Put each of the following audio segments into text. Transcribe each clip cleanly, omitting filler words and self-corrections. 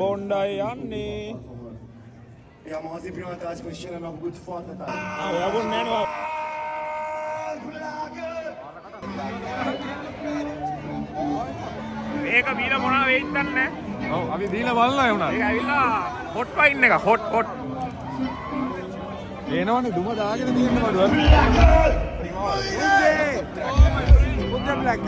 Bondai Anni. I-am auzit prima dată azi pe scenă, mi-a făcut foarte tare. Oia bun nenu. මේක බීලා මොනවා වෙයිද දන්නේ නැහැ. ඔව් අපි දීලා බලනවා ඒ උනා. ඒක ඇවිල්ලා හොට් වයින් එක හොට්. එනවනේ දුම දාගෙන තියෙන බඩුව. උද්ද බ්ලැක්.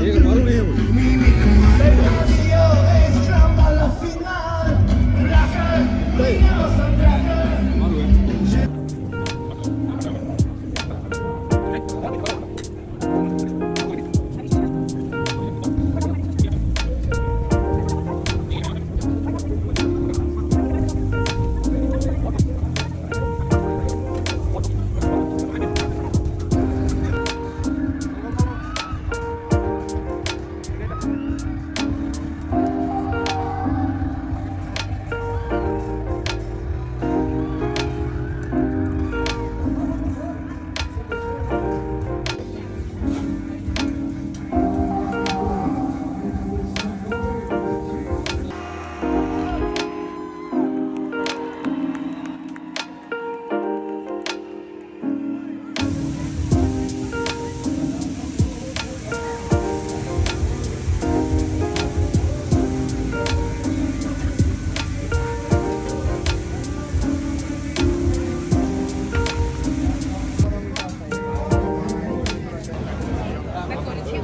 ඒක මරු නේම.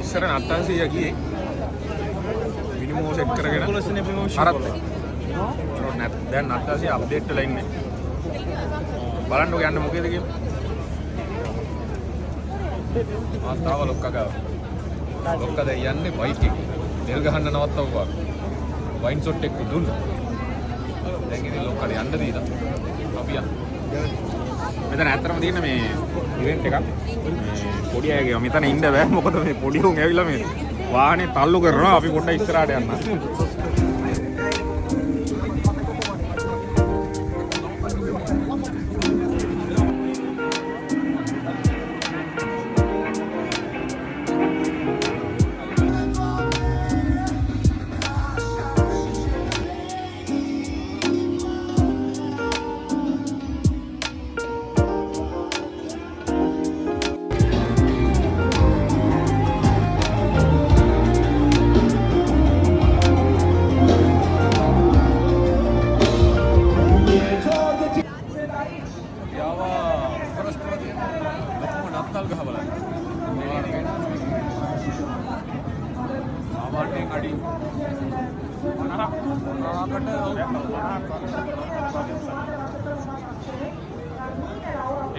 ඉස්සර නත්තන්සිය ගියේ මිනිමෝ සෙට් කරගෙන හරත් නැත් දැන් නත්තන්සිය අප්ඩේට් වෙලා ඉන්නේ බලන්න ඔය යන්න මොකේද කියලා ආතාව ලොක්කා ගාව ලොක්කා දැන් යන්නේ බයික් එක දෙල් ගහන්න නවත්තවුවා වයින් ෂොට් එක දුන්නා දැන් ඉතින් ලොක්කට යන්න දීලා අපි මෙතන ඇත්තටම තියෙන මේ ඉවෙන්ට් එකක් පොඩි අයගේ මෙතන ඉන්න බෑ මොකද මේ පොඩි උන් ඇවිල්ලා මේ වාහනේ තල්ලු කරනවා අපි පොඩ්ඩක් ඉස්සරහට යන්න.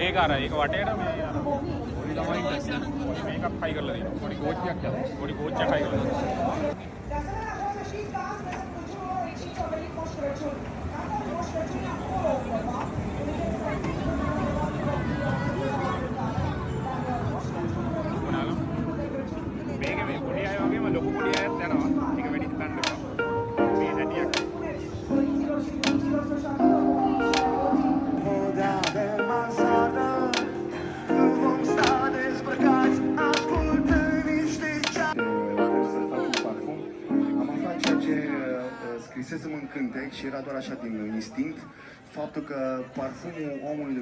ඒක අර ඒක වටේට මේ අර පොඩි ළමයින්ට මේකක් හයි කරලා දෙනවා. පොඩි කෝච්චියක් යනවා. පොඩි කෝච්චියක් හයි කරලා දෙනවා. මේක මේ පොඩි අය වගේම ලොකු පොඩි අයත් යනවා. ඒක වැඩි හිතන්න එපා. මේ හැටියක්. Scrisesem în cântec și era doar așa din instinct faptul că parfumul omului